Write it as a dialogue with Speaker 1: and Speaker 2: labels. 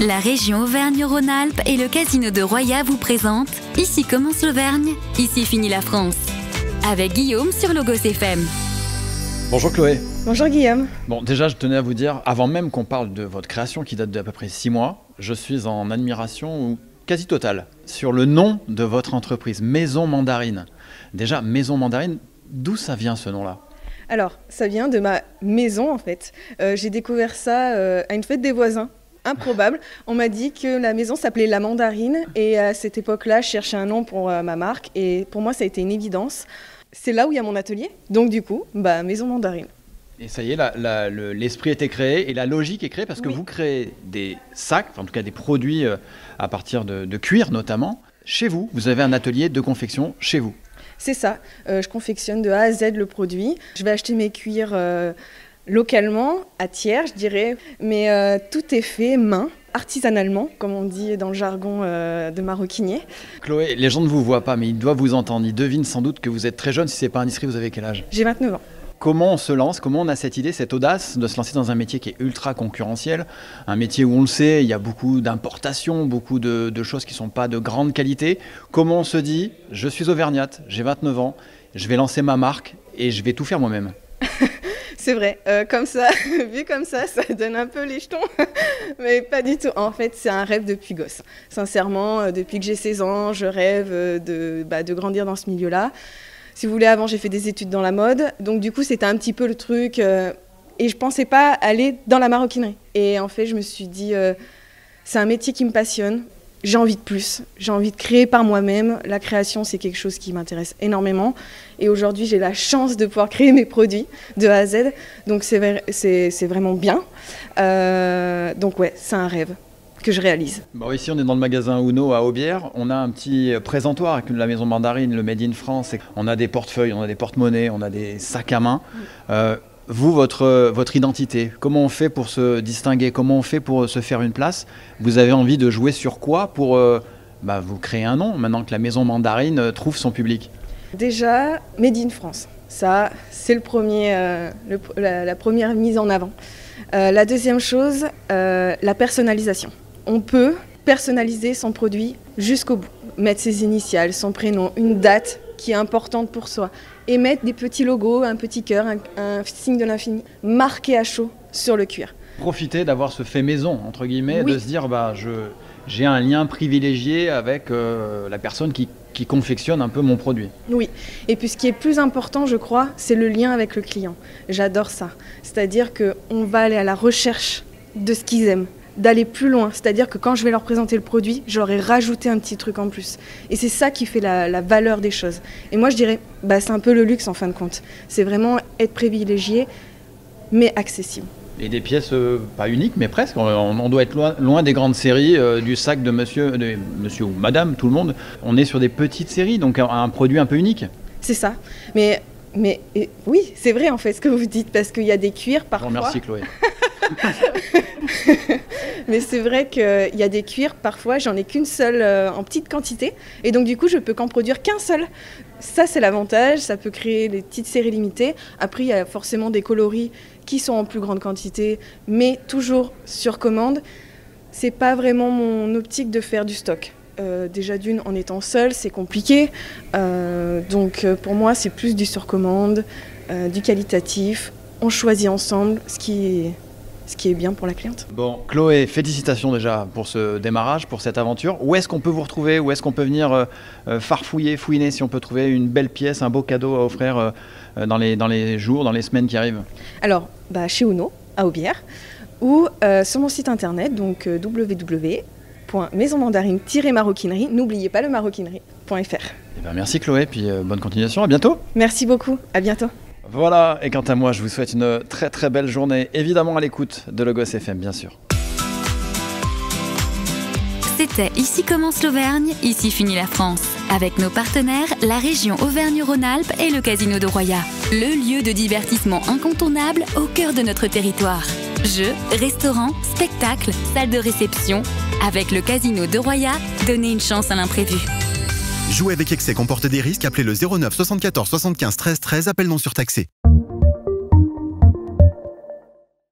Speaker 1: La région Auvergne-Rhône-Alpes et le casino de Roya vous présentent Ici commence l'Auvergne, ici finit la France. Avec Guillaume sur Logos FM.
Speaker 2: Bonjour Chloé.
Speaker 3: Bonjour Guillaume.
Speaker 2: Bon, déjà je tenais à vous dire, avant même qu'on parle de votre création qui date d'à peu près 6 mois, je suis en admiration quasi totale sur le nom de votre entreprise, Maison Mandarine. Déjà, Maison Mandarine, d'où ça vient ce nom-là ?
Speaker 3: Alors, ça vient de ma maison en fait. J'ai découvert ça à une fête des voisins. Improbable. On m'a dit que la maison s'appelait La Mandarine et à cette époque-là, je cherchais un nom pour ma marque et pour moi, ça a été une évidence. C'est là où il y a mon atelier, donc du coup, Maison Mandarine.
Speaker 2: Et ça y est, l'esprit était créé et la logique est créée parce que vous créez des sacs, en tout cas des produits à partir de cuir notamment, chez vous. Vous avez un atelier de confection chez vous.
Speaker 3: C'est ça. Je confectionne de A à Z le produit. Je vais acheter mes cuirs localement, à tiers, je dirais. Mais tout est fait main, artisanalement, comme on dit dans le jargon de maroquinier.
Speaker 2: Chloé, les gens ne vous voient pas, mais ils doivent vous entendre. Ils devinent sans doute que vous êtes très jeune. Si ce n'est pas indiscret, vous avez quel âge ?
Speaker 3: J'ai 29 ans.
Speaker 2: Comment on se lance ? Comment on a cette idée, cette audace de se lancer dans un métier qui est ultra concurrentiel ? Un métier où on le sait, il y a beaucoup d'importations, beaucoup de choses qui ne sont pas de grande qualité. Comment on se dit, je suis auvergnate, j'ai 29 ans, je vais lancer ma marque et je vais tout faire moi-même ?
Speaker 3: C'est vrai, comme ça, vu comme ça donne un peu les jetons, mais pas du tout. En fait, c'est un rêve depuis gosse. Sincèrement, depuis que j'ai 16 ans, je rêve de grandir dans ce milieu-là. Si vous voulez, avant, j'ai fait des études dans la mode. Donc, du coup, c'était un petit peu le truc. Et je ne pensais pas aller dans la maroquinerie. Et en fait, je me suis dit, c'est un métier qui me passionne. J'ai envie de plus. J'ai envie de créer par moi-même. La création, c'est quelque chose qui m'intéresse énormément. Et aujourd'hui, j'ai la chance de pouvoir créer mes produits de A à Z. Donc, c'est vraiment bien. Donc, ouais, c'est un rêve que je réalise.
Speaker 2: Bon, ici, on est dans le magasin Uno à Aubière. On a un petit présentoir avec la Maison Mandarine, le Made in France. On a des portefeuilles, on a des porte-monnaies, on a des sacs à main. Vous, votre identité, comment on fait pour se distinguer ? Comment on fait pour se faire une place ? Vous avez envie de jouer sur quoi pour vous créer un nom, maintenant que la Maison Mandarine trouve son public ?
Speaker 3: Déjà, Made in France. Ça, c'est la première mise en avant. La deuxième chose, la personnalisation. On peut personnaliser son produit jusqu'au bout. Mettre ses initiales, son prénom, une date qui est importante pour soi. Et mettre des petits logos, un petit cœur, un signe de l'infini, marqué à chaud sur le cuir.
Speaker 2: Profiter d'avoir ce fait maison, entre guillemets,
Speaker 3: oui.
Speaker 2: De se dire j'ai un lien privilégié avec la personne qui confectionne un peu mon produit.
Speaker 3: Oui, et puis ce qui est plus important, je crois, c'est le lien avec le client. J'adore ça. C'est-à-dire qu'on va aller à la recherche de ce qu'ils aiment, d'aller plus loin. C'est-à-dire que quand je vais leur présenter le produit, j'aurais rajouté un petit truc en plus. Et c'est ça qui fait la valeur des choses. Et moi, je dirais, c'est un peu le luxe en fin de compte. C'est vraiment être privilégié, mais accessible. Et
Speaker 2: des pièces pas uniques, mais presque. On doit être loin des grandes séries, du sac de monsieur ou madame, tout le monde. On est sur des petites séries, donc un produit un peu unique.
Speaker 3: C'est ça. Mais oui, c'est vrai en fait ce que vous dites, parce qu'il y a des cuirs parfois.
Speaker 2: Merci Chloé.
Speaker 3: Mais c'est vrai qu'il y a des cuirs, parfois j'en ai qu'une seule en petite quantité. Et donc du coup, je peux qu'en produire qu'un seul. Ça, c'est l'avantage, ça peut créer des petites séries limitées. Après, il y a forcément des coloris qui sont en plus grande quantité, mais toujours sur commande. C'est pas vraiment mon optique de faire du stock. Déjà d'une, en étant seule, c'est compliqué. Donc pour moi, c'est plus du sur commande, du qualitatif. On choisit ensemble ce qui est bien pour la cliente.
Speaker 2: Bon, Chloé, félicitations déjà pour ce démarrage, pour cette aventure. Où est-ce qu'on peut vous retrouver ? Où est-ce qu'on peut venir fouiner si on peut trouver une belle pièce, un beau cadeau à offrir dans les jours, dans les semaines qui arrivent ?
Speaker 3: Alors, chez Uno, à Aubière, ou sur mon site internet, donc www.maisonmandarine-maroquinerie, n'oubliez pas le maroquinerie.fr.
Speaker 2: Merci Chloé, puis bonne continuation, à bientôt.
Speaker 3: Merci beaucoup, à bientôt.
Speaker 2: Voilà, et quant à moi, je vous souhaite une très très belle journée, évidemment à l'écoute de Logos FM, bien sûr.
Speaker 1: C'était Ici commence l'Auvergne, ici finit la France. Avec nos partenaires, la région Auvergne-Rhône-Alpes et le casino de Roya. Le lieu de divertissement incontournable au cœur de notre territoire. Jeux, restaurants, spectacles, salles de réception. Avec le casino de Roya, donnez une chance à l'imprévu.
Speaker 4: Jouer avec excès comporte des risques. Appelez le 09 74 75 13 13. Appel non surtaxé.